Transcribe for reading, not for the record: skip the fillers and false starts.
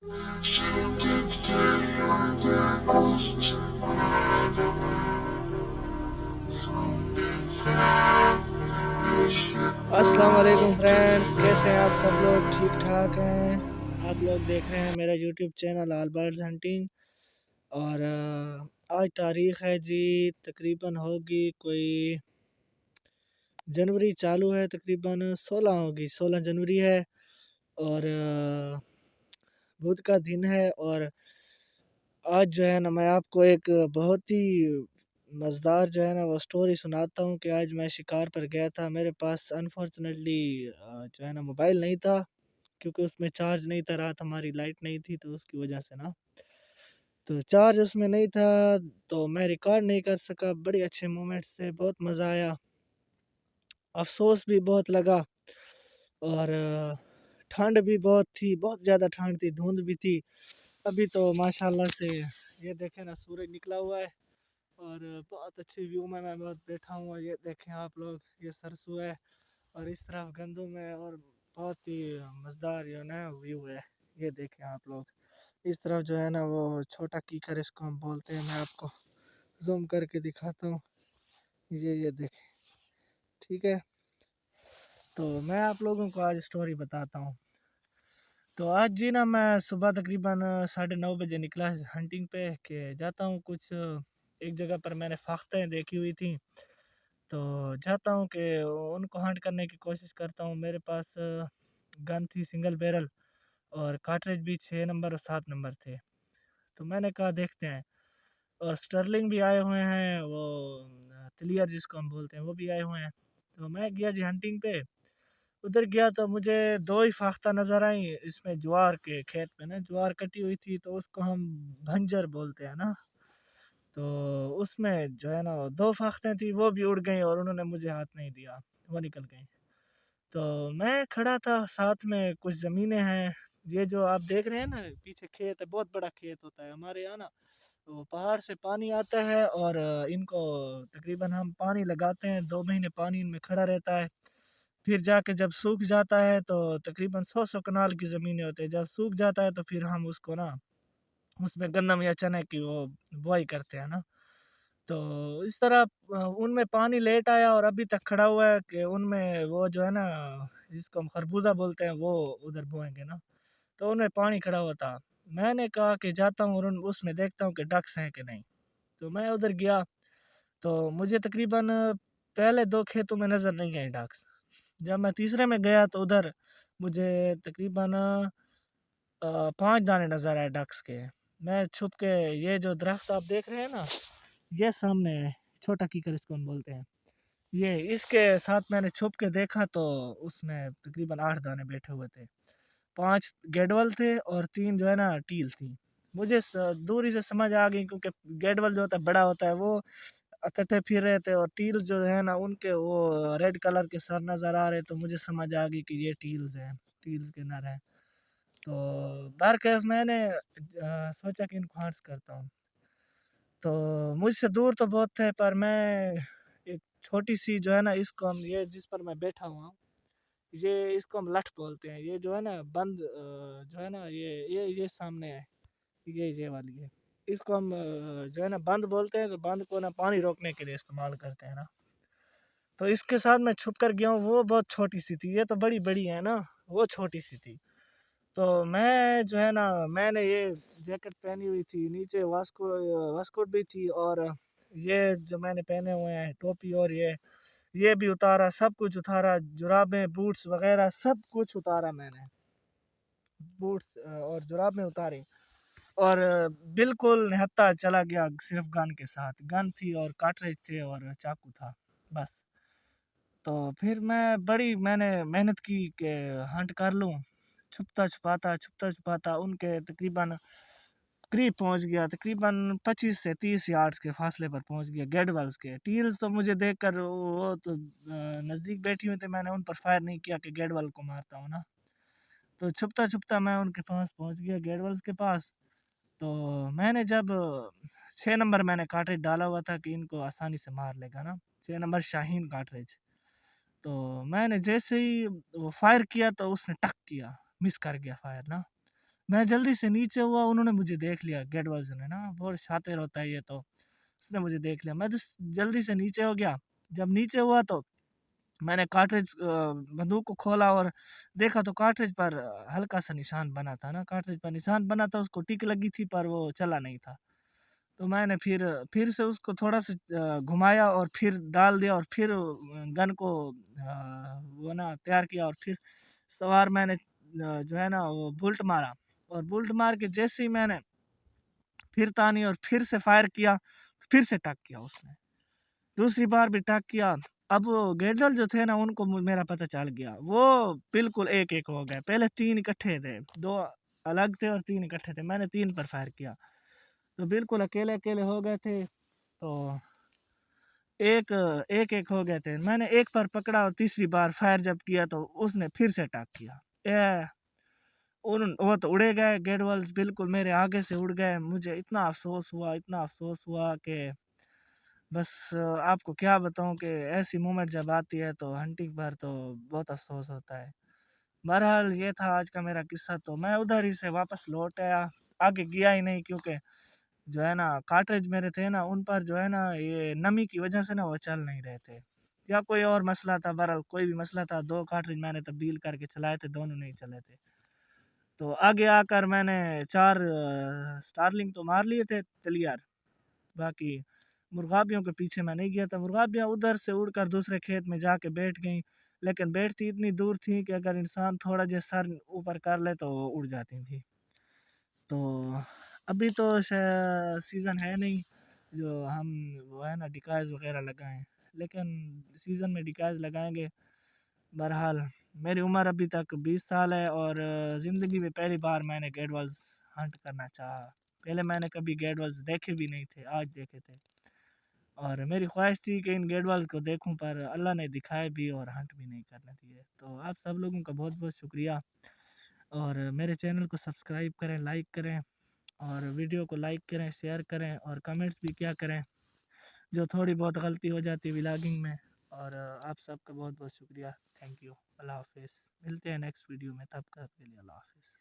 السلام علیکم فرینڈس، کیسے ہیں آپ سب لوگ؟ ٹھیک ٹھاک ہیں؟ آپ لوگ دیکھ رہے ہیں میرا YouTube channel all birds hunting, اور آج تاریخ ہے جی تقریباً ہوگی کوئی جنوری چالو ہے، تقریباً 16 ہوگی، 16 جنوری ہے، اور بدھ کا دن ہے۔ اور آج جو ہے نا میں آپ کو ایک بہت ہی مزدار جو ہے نا وہ سٹوری سناتا ہوں کہ آج میں شکار پر گیا تھا۔ میرے پاس انفارچونیٹلی جو ہے نا موبائل نہیں تھا، کیونکہ اس میں چارج نہیں تھا، رات ہماری لائٹ نہیں تھی تو اس کی وجہ سے نا تو چارج اس میں نہیں تھا، تو میں ریکارڈ نہیں کر سکا۔ بڑے اچھے مومنٹس تھے، بہت مزہ آیا، افسوس بھی بہت لگا، اور ٹھنڈ بھی بہت تھی، بہت زیادہ ٹھنڈ تھی، دھند بھی تھی۔ ابھی تو ماشاءاللہ سے یہ دیکھیں نا سورج نکلا ہوا ہے، اور بہت اچھی ویو میں بہت بیٹھا ہوں، اور یہ دیکھیں آپ لوگ، یہ سرسو ہے اور اس طرف گندم ہے، اور بہت ہی مزدار جو نا ویو ہے۔ یہ دیکھیں آپ لوگ، اس طرف جو ہے نا وہ چھوٹا کیکر اس کو ہم بولتے ہیں، میں آپ کو زوم کر کے دکھاتا ہوں، یہ دیکھیں، ٹھیک ہے۔ تو میں آپ لوگوں کو آج سٹوری بتاتا ہوں۔ تو آج جی نا میں صبح تقریباً 9:30 بجے نکلا ہنٹنگ پہ کہ جاتا ہوں، کچھ ایک جگہ پر میں نے فاختیں دیکھی ہوئی تھیں، تو جاتا ہوں کہ ان کو ہنٹ کرنے کی کوشش کرتا ہوں۔ میرے پاس گن تھی سنگل بیرل، اور کارٹریج بھی 6 نمبر اور 7 نمبر تھے، تو میں نے کہا دیکھتے ہیں۔ اور سٹرلنگ بھی آئے ہوئے ہیں، وہ تلیئر جس کو ہم بولتے ہیں وہ بھی آئے ہوئے ہیں۔ تو میں گیا جی ہنٹنگ پہ، ادھر گیا تو مجھے 2 ہی فاختہ نظر آئیں، اس میں جوار کے کھیت پہ نا جوار کٹی ہوئی تھی، تو اس کو ہم بھنجر بولتے ہیں نا، تو اس میں جو ہے نا 2 فاختیں تھیں، وہ بھی اڑ گئیں، اور انہوں نے مجھے ہاتھ نہیں دیا، وہ نکل گئیں۔ تو میں کھڑا تھا، ساتھ میں کچھ زمینیں ہیں، یہ جو آپ دیکھ رہے ہیں نا پیچھے کھیت ہے، بہت بڑا کھیت ہوتا ہے ہمارے یہاں نا، تو پہاڑ سے پانی آتا ہے، اور ان کو تقریباً ہم پانی لگاتے ہیں، 2 مہینے پانی ان میں کھڑا رہتا ہے، پھر جا کے جب سوکھ جاتا ہے تو تقریباً 100 کنال کی زمینیں ہوتے ہیں، جب سوکھ جاتا ہے تو پھر ہم اس کو نا اس میں گندم یا چنے کی وہ بوائی کرتے ہیں نا، تو اس طرح ان میں پانی لیٹ آیا، اور ابھی تک کھڑا ہوا ہے کہ ان میں وہ جو ہے نا جس کو ہم خربوزہ بولتے ہیں وہ ادھر بوئیں گے نا، تو ان میں پانی کھڑا ہوا تھا۔ میں نے کہا کہ جاتا ہوں اور اس میں دیکھتا ہوں کہ ڈکس ہیں کہ نہیں، تو میں ادھر گیا، تو مجھے تقریباً پہلے 2 کھیتوں میں نظر نہیں آئی ڈکس۔ جب میں تیسرے میں گیا تو ادھر مجھے تقریباً 5 دانے نظر آئے ڈکس کے۔ میں چھپ کے، یہ جو درخت آپ دیکھ رہے ہیں نا، یہ سامنے ہے، چھوٹا کیکر اس کو ہم بولتے ہیں، یہ اس کے ساتھ میں نے چھپ کے دیکھا تو اس میں تقریباً 8 دانے بیٹھے ہوئے تھے، 5 گیڈول تھے اور 3 جو ہے نا ٹیل تھی۔ مجھے دوری سے سمجھ آ گئی، کیونکہ گیڈول جو ہوتا ہے بڑا ہوتا ہے، وہ اکٹھے پھر رہے تھے، اور ٹیل جو ہے نا ان کے وہ ریڈ کلر کے سر نظر آ رہے، تو مجھے سمجھ آ گئی کہ یہ ٹیلز ہیں، ٹیلز کے نر ہیں۔ تو بہرکیف میں نے سوچا کہ ان کو ہارس کرتا ہوں، تو مجھ سے دور تو بہت تھے، پر میں ایک چھوٹی سی جو ہے نا، اس کو ہم، یہ جس پر میں بیٹھا ہوا ہوں، یہ اس کو ہم لٹھ بولتے ہیں، یہ جو ہے نا بند جو ہے نا یہ سامنے ہے، یہ والی ہے، اس کو ہم جو ہے نا بند بولتے ہیں، تو بند کو نا پانی روکنے کے لیے استعمال کرتے ہیں نا، تو اس کے ساتھ میں چھپ کر گیا ہوں۔ وہ بہت چھوٹی سی تھی، یہ تو بڑی بڑی ہے نا، وہ چھوٹی سی تھی۔ تو میں جو ہے نا، میں نے یہ جیکٹ پہنی ہوئی تھی، نیچے واسکوٹ بھی تھی، اور یہ جو میں نے پہنے ہوئے ہیں ٹوپی، اور یہ بھی اتارا، سب کچھ اتارا، جرابیں، بوٹس وغیرہ سب کچھ اتارا میں نے، بوٹس اور جرابیں اتاری، اور بالکل نہتا چلا گیا صرف گن کے ساتھ، گن تھی اور کارٹریج تھے اور چاقو تھا بس۔ تو پھر میں نے محنت کی کہ ہنٹ کر لوں، چھپتا چھپاتا ان کے تقریباً قریب پہنچ گیا، تقریباً 25 سے 30 یارڈز کے فاصلے پر پہنچ گیا گیڈولز کے۔ ٹیلز تو مجھے دیکھ کر وہ تو نزدیک بیٹھی ہوئی تھے، میں نے ان پر فائر نہیں کیا کہ گیڈول کو مارتا ہوں نا، تو چھپتا میں ان کے پاس پہنچ گیا، گیڈولز کے پاس۔ تو میں نے جب 6 نمبر میں نے کارٹریج ڈالا ہوا تھا کہ ان کو آسانی سے مار لے گا نا، 6 نمبر شاہین کارٹریج، تو میں نے جیسے ہی وہ فائر کیا تو اس نے ٹک کیا، مس کر گیا فائر نا، میں جلدی سے نیچے ہوا، انہوں نے مجھے دیکھ لیا، گیٹ والز نے نا بہت شاطر ہوتا ہے یہ، تو اس نے مجھے دیکھ لیا، میں جلدی سے نیچے ہو گیا۔ جب نیچے ہوا تو میں نے کارٹریج بندوق کو کھولا اور دیکھا تو کارٹریج پر ہلکا سا نشان بنا تھا نا، کارٹریج پر نشان بنا تھا، اس کو ٹک لگی تھی پر وہ چلا نہیں تھا۔ تو میں نے پھر سے اس کو تھوڑا سا گھمایا اور پھر ڈال دیا، اور پھر گن کو وہ نا تیار کیا، اور پھر سوار میں نے جو ہے نا وہ بلٹ مارا، اور بلٹ مار کے جیسے ہی میں نے پھر تانی اور پھر سے فائر کیا، پھر سے ٹک کیا اس نے، دوسری بار بھی ٹک کیا۔ اب وہ گیڈل جو تھے نا ان کو میرا پتہ چل گیا، وہ بالکل ایک ایک ہو گئے، پہلے 3 اکٹھے تھے، 2 الگ تھے اور 3 اکٹھے تھے، میں نے 3 پر فائر کیا تو بالکل اکیلے اکیلے ہو گئے تھے، تو ایک ایک ہو گئے تھے، میں نے ایک پر پکڑا اور تیسری بار فائر جب کیا تو اس نے پھر سے ٹک کیا، وہ تو اڑے گئے، گیڈ والز بالکل میرے آگے سے اڑ گئے۔ مجھے اتنا افسوس ہوا کہ بس آپ کو کیا بتاؤں کہ ایسی مومنٹ جب آتی ہے تو ہنٹنگ پر تو بہت افسوس ہوتا ہے۔ بہرحال یہ تھا آج کا میرا قصہ، تو میں ادھر ہی سے واپس لوٹ آیا، آگے گیا ہی نہیں، کیونکہ جو ہے نا کارٹریج میرے تھے نا ان پر جو ہے نا یہ نمی کی وجہ سے نا وہ چل نہیں رہے تھے، یا کوئی اور مسئلہ تھا، بہرحال کوئی بھی مسئلہ تھا، 2 کارٹریج میں نے تبدیل کر کے چلائے تھے، دونوں نہیں چلے تھے۔ تو آگے آ کر میں نے 4 سٹارلنگ تو مار لیے تھے تلیار، باقی مرغابیوں کے پیچھے میں نہیں گیا تھا، مرغابیاں ادھر سے اڑ کر دوسرے کھیت میں جا کے بیٹھ گئیں، لیکن بیٹھتی اتنی دور تھیں کہ اگر انسان تھوڑا جہا سر اوپر کر لے تو وہ اڑ جاتی تھیں۔ تو ابھی تو سیزن ہے نہیں جو ہم وہ ہے نا ڈکائز وغیرہ لگائیں، لیکن سیزن میں ڈکائز لگائیں گے۔ بہرحال میری عمر ابھی تک 20 سال ہے، اور زندگی میں پہلی بار میں نے گیڈ والز ہنٹ کرنا چاہا، پہلے میں نے کبھی گیڈ والز دیکھے بھی نہیں تھے، آج دیکھے تھے، اور میری خواہش تھی کہ ان گیڈ والز کو دیکھوں، پر اللہ نے دکھائے بھی اور ہنٹ بھی نہیں کرنے دیے۔ تو آپ سب لوگوں کا بہت بہت شکریہ، اور میرے چینل کو سبسکرائب کریں، لائک کریں، اور ویڈیو کو لائک کریں، شیئر کریں، اور کمنٹس بھی کیا کریں جو تھوڑی بہت غلطی ہو جاتی ہے ولاگنگ میں، اور آپ سب کا بہت بہت شکریہ، تھینک یو، اللہ حافظ، ملتے ہیں نیکسٹ ویڈیو میں، تب تک کے لیے اللہ حافظ۔